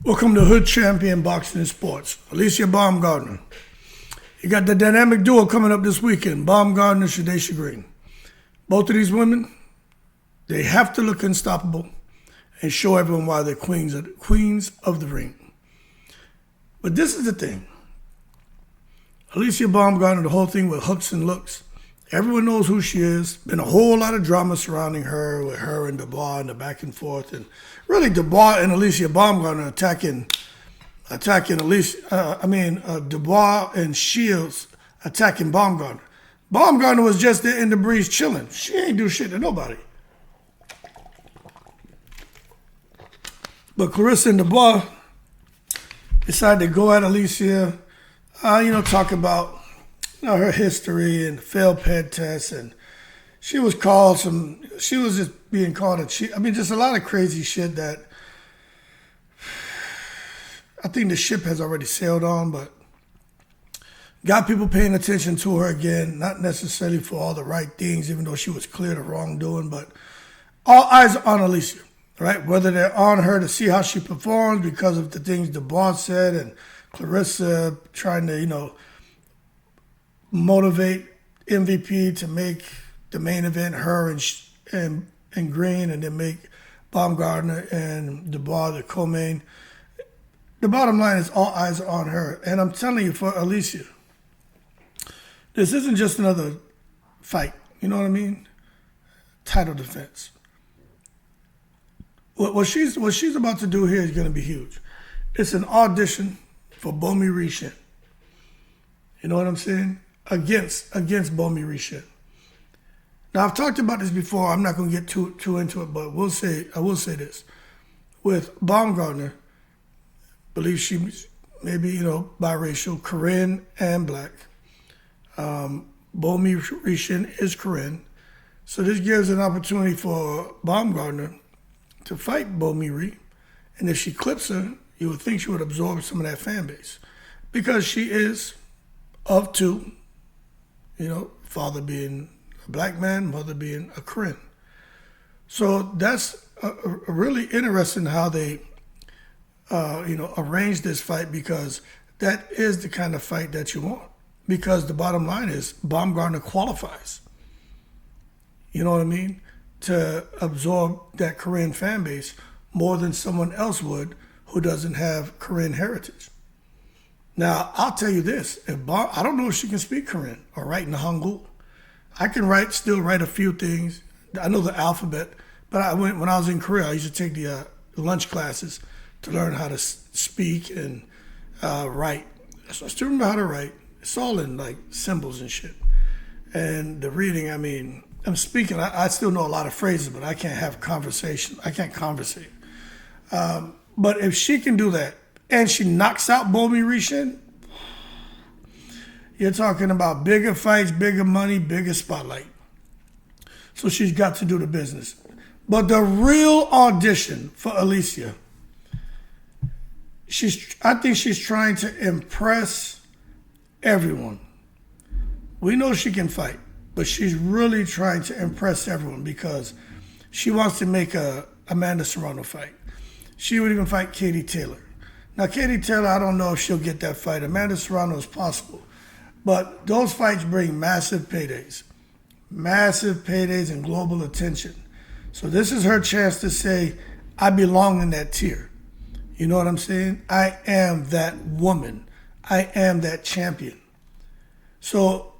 Welcome to Hood Champion Boxing and Sports. Alycia Baumgardner. You got the dynamic duo coming up this weekend, Baumgardner, Shadesha Green. Both of these women, they have to look unstoppable and show everyone why they're queens of the ring. But this is the thing. Alycia Baumgardner, the whole thing with hooks and looks, everyone knows who she is. Been a whole lot of drama surrounding her, with her and Dubois and the back and forth. And really Dubois and Alycia Baumgardner attacking Dubois and Shields attacking Baumgardner. Baumgardner was just there in the breeze chilling. She ain't do shit to nobody. But Clarissa and Dubois decided to go at Alycia, talk about her history and failed ped tests, and she was just being called just a lot of crazy shit that I think the ship has already sailed on, but got people paying attention to her again, not necessarily for all the right things, even though she was clear of wrongdoing, but all eyes are on Alycia, right? Whether they're on her to see how she performs because of the things Dubois said and Clarissa trying to, motivate MVP to make the main event her and Green, and then make Baumgardner and Dubois the co-main. The bottom line is all eyes are on her. And I'm telling you, for Alycia, this isn't just another fight. You know what I mean? Title defense. What she's about to do here is going to be huge. It's an audition for Bo Mi Re Shin. You know what I'm saying? Against Bo Mi Re Shin. Now, I've talked about this before. I'm not going to get too into it, but I will say this. With Baumgardner, believe she's maybe, biracial, Korean and black. Bo Mi Re Shin is Korean. So this gives an opportunity for Baumgardner to fight Bo Mi Re. And if she clips her, you would think she would absorb some of that fan base. Because she is of two, father being a black man, mother being a Korean. So that's really interesting how they, arranged this fight, because that is the kind of fight that you want. Because the bottom line is Baumgardner qualifies, you know what I mean, to absorb that Korean fan base more than someone else would who doesn't have Korean heritage. Now, I'll tell you this. I don't know if she can speak Korean or write in the Hangul. I can still write a few things. I know the alphabet, but when I was in Korea, I used to take the lunch classes to learn how to speak and write. So I still remember how to write. It's all in like symbols and shit. And the reading, I'm speaking. I still know a lot of phrases, but I can't have conversation. I can't conversate. But if she can do that, and she knocks out Bo Mi Re Shin, you're talking about bigger fights, bigger money, bigger spotlight. So she's got to do the business. But the real audition for Alycia, I think she's trying to impress everyone. We know she can fight, but she's really trying to impress everyone because she wants to make a Amanda Serrano fight. She would even fight Katie Taylor. Now, Katie Taylor, I don't know if she'll get that fight. Amanda Serrano is possible. But those fights bring massive paydays and global attention. So this is her chance to say, I belong in that tier. You know what I'm saying? I am that woman. I am that champion. So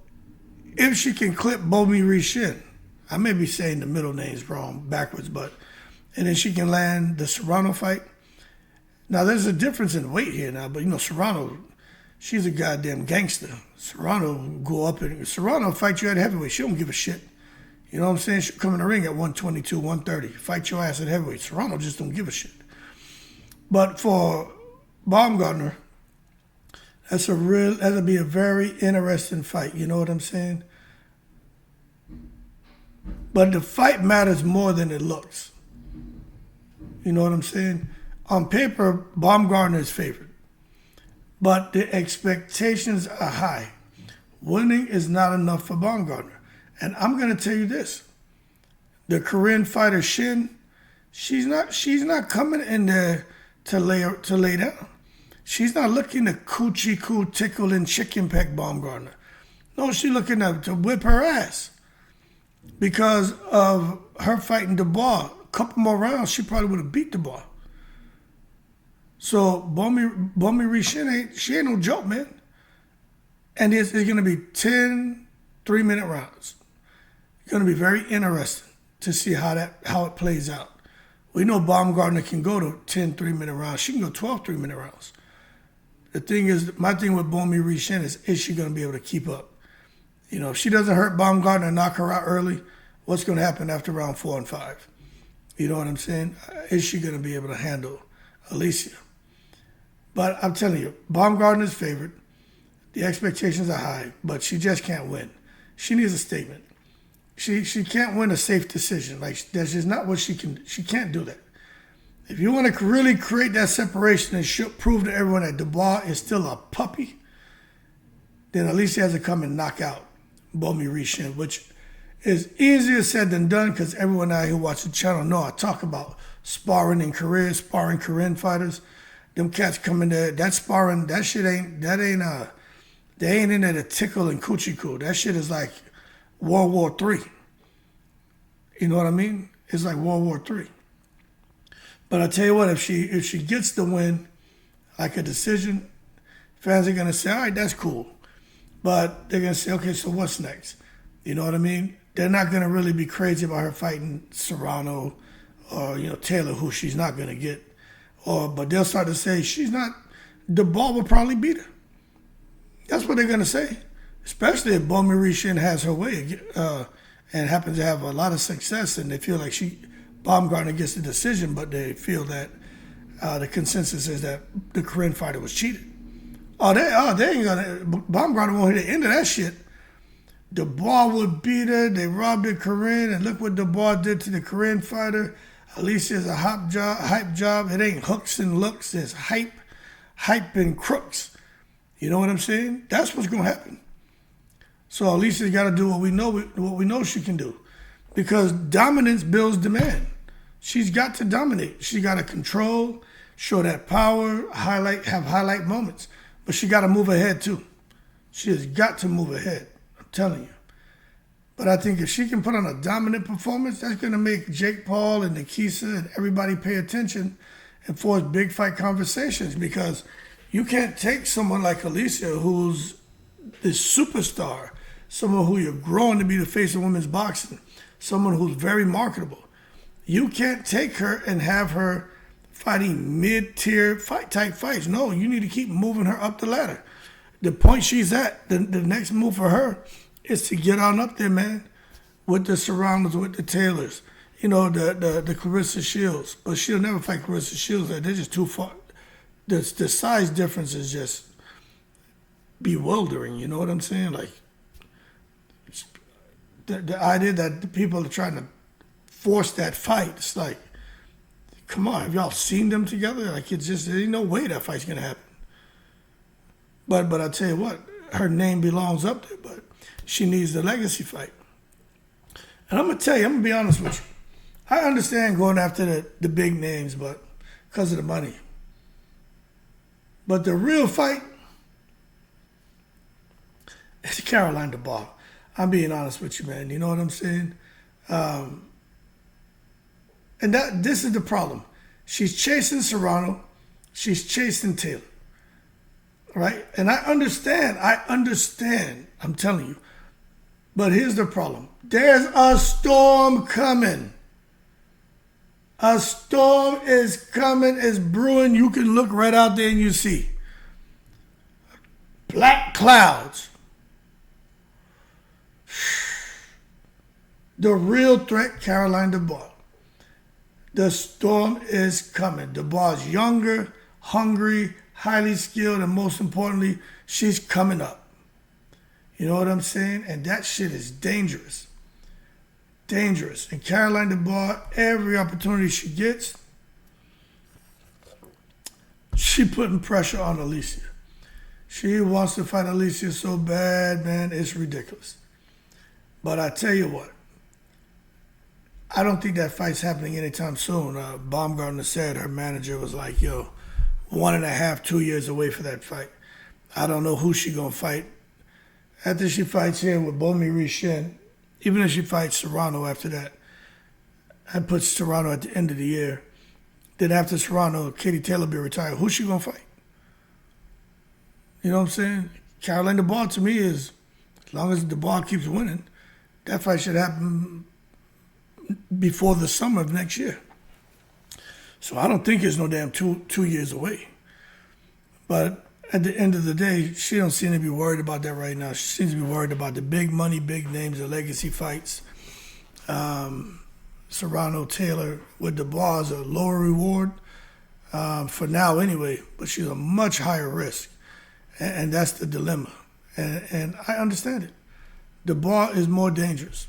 if she can clip Bo Mi Re Shin, I may be saying the middle names wrong, backwards, and then she can land the Serrano fight. Now, there's a difference in weight here now, but Serrano, she's a goddamn gangster. Serrano Serrano fight you at heavyweight. She don't give a shit. You know what I'm saying? She'll come in the ring at 122, 130. Fight your ass at heavyweight. Serrano just don't give a shit. But for Baumgardner, that'll be a very interesting fight. You know what I'm saying? But the fight matters more than it looks. You know what I'm saying? On paper, Baumgardner is favored, but the expectations are high. Winning is not enough for Baumgardner. And I'm going to tell you this. The Korean fighter Shin, she's not coming in there to lay down. She's not looking to coochie coo tickle and chicken peck Baumgardner. No, she's looking to whip her ass. Because of her fighting Dubois, a couple more rounds, she probably would have beat Dubois. So Bo Mi Re Shin she ain't no joke, man. And it's going to be 10 3-minute rounds. It's going to be very interesting to see how it plays out. We know Baumgardner can go to 10 3-minute rounds. She can go 12 3-minute rounds. The thing is, my thing with Bo Mi Re Shin is she going to be able to keep up? You know, if she doesn't hurt Baumgardner and knock her out early, what's going to happen after round 4 and 5? You know what I'm saying? Is she going to be able to handle Alycia? But I'm telling you, Baumgardner's favored. The expectations are high, but she just can't win. She needs a statement. She can't win a safe decision. Like, that's just not what she can't do that. If you want to really create that separation and prove to everyone that Dubois is still a puppy, then Alycia has to come and knock out Bo Mi Re Shin, which is easier said than done because everyone out here who watch the channel know I talk about sparring Korean fighters. Them cats come in there, that sparring, they ain't in there to tickle and coochie coo. That shit is like World War III. You know what I mean? It's like World War III. But I tell you what, if she gets the win, like a decision, fans are gonna say, all right, that's cool. But they're gonna say, okay, so what's next? You know what I mean? They're not gonna really be crazy about her fighting Serrano or Taylor, who she's not gonna get. But they'll start to say Dubois will probably beat her. That's what they're gonna say. Especially if Bo Mi Re Shin has her way and happens to have a lot of success, and they feel like Baumgardner gets the decision, but they feel that the consensus is that the Korean fighter was cheated. They ain't gonna. Baumgardner won't hit the end of that shit. Dubois would beat her. They robbed the Korean, and look what Dubois did to the Korean fighter. Alicia's a hype job. It ain't hooks and looks. It's hype and crooks. You know what I'm saying? That's what's gonna happen. So Alicia's got to do what we know she can do, because dominance builds demand. She's got to dominate. She got to control, show that power, have highlight moments. But she got to move ahead too. She has got to move ahead. I'm telling you. But I think if she can put on a dominant performance, that's going to make Jake Paul and Nikisa and everybody pay attention and force big fight conversations, because you can't take someone like Alycia, who's this superstar, someone who you're growing to be the face of women's boxing, someone who's very marketable. You can't take her and have her fighting mid-tier type fights. No, you need to keep moving her up the ladder. The point she's at, the next move for her is to get on up there, man, with the Serranos, with the Taylors, the Clarissa Shields. But she'll never fight Clarissa Shields. They're just too far. The size difference is just bewildering. You know what I'm saying? Like, the idea that the people are trying to force that fight, it's like, come on, have y'all seen them together? Like, there ain't no way that fight's gonna happen. But I tell you what, her name belongs up there, but she needs the legacy fight. And I'm gonna be honest with you. I understand going after the big names, but because of the money. But the real fight is Caroline Dubois. I'm being honest with you, man. You know what I'm saying? And this is the problem. She's chasing Serrano. She's chasing Taylor. Right? And I understand. I'm telling you. But here's the problem. There's a storm coming. A storm is coming. It's brewing. You can look right out there and you see black clouds. The real threat, Caroline Dubois. The storm is coming. Dubois is younger, hungry, highly skilled, and most importantly, she's coming up. You know what I'm saying? And that shit is dangerous. Dangerous. And Caroline Dubois, every opportunity she gets, she putting pressure on Alycia. She wants to fight Alycia so bad, man, it's ridiculous. But I tell you what, I don't think that fight's happening anytime soon. Baumgardner said, her manager was like, yo, 1.5, 2 years away for that fight. I don't know who she gonna fight. After she fights here with Bo Mi Re Shin, even if she fights Serrano after that, I'd put Serrano at the end of the year. Then after Serrano, Katie Taylor be retired. Who's she gonna fight? You know what I'm saying? Caroline Dubois to me is, as long as Dubois keeps winning, that fight should happen before the summer of next year. So I don't think it's no damn 2 years away. But at the end of the day, she don't seem to be worried about that right now. She seems to be worried about the big money, big names, the legacy fights. Serrano, Taylor with Dubois is a lower reward for now anyway, but she's a much higher risk. And that's the dilemma. And I understand it. Dubois is more dangerous.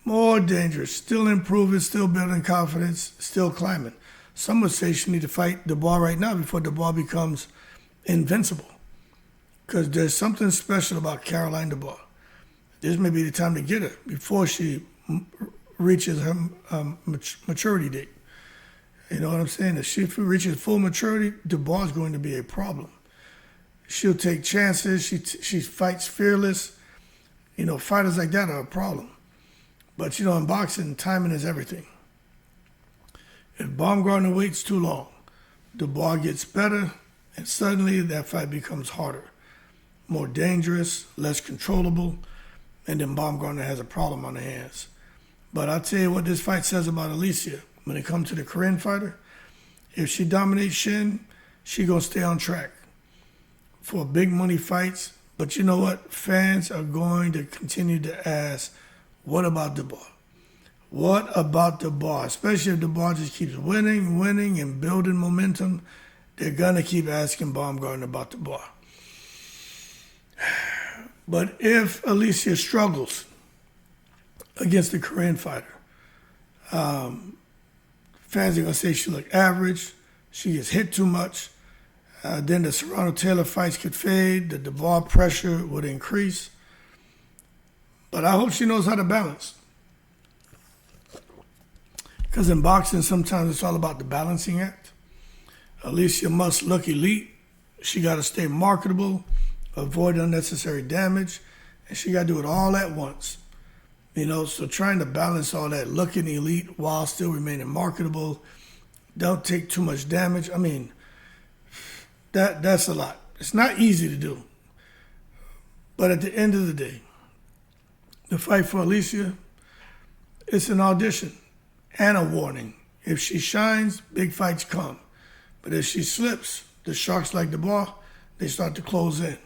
More dangerous. Still improving, still building confidence, still climbing. Some would say she need to fight Dubois right now before Dubois becomes invincible. Because there's something special about Caroline Dubois. This may be the time to get her before she reaches her maturity date. You know what I'm saying? If she reaches full maturity, Dubois is going to be a problem. She'll take chances. She fights fearless. You know, fighters like that are a problem. But, you know, in boxing, timing is everything. If Baumgardner waits too long, Dubois gets better, and suddenly that fight becomes harder, more dangerous, less controllable, and then Baumgardner has a problem on their hands. But I'll tell you what this fight says about Alycia. When it comes to the Korean fighter, if she dominates Shin, she going to stay on track for big money fights. But you know what? Fans are going to continue to ask, what about Dubois? What about Dubois? Especially if Dubois just keeps winning, and building momentum. They're going to keep asking Baumgardner about Dubois. But if Alycia struggles against the Korean fighter, fans are going to say she look average, she gets hit too much. Then the Serrano-Taylor fights could fade, the Dubois pressure would increase. But I hope she knows how to balance. Because in boxing, sometimes it's all about the balancing act. Alycia must look elite. She got to stay marketable, avoid unnecessary damage, and she got to do it all at once. You know, so trying to balance all that, looking elite while still remaining marketable, don't take too much damage. I mean, that's a lot. It's not easy to do. But at the end of the day, the fight for Alycia, it's an audition and a warning. If she shines, big fights come. But if she slips, the sharks like Dubois, they start to close in.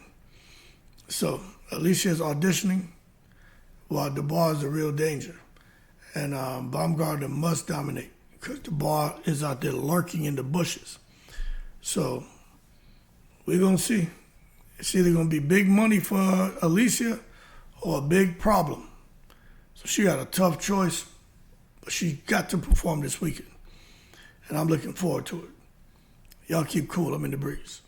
So Alycia is auditioning while Dubois is the real danger. And Baumgardner must dominate because Dubois is out there lurking in the bushes. So we're going to see. It's either going to be big money for Alycia or a big problem. So she got a tough choice, but she got to perform this weekend. And I'm looking forward to it. Y'all keep cool. I'm in the breeze.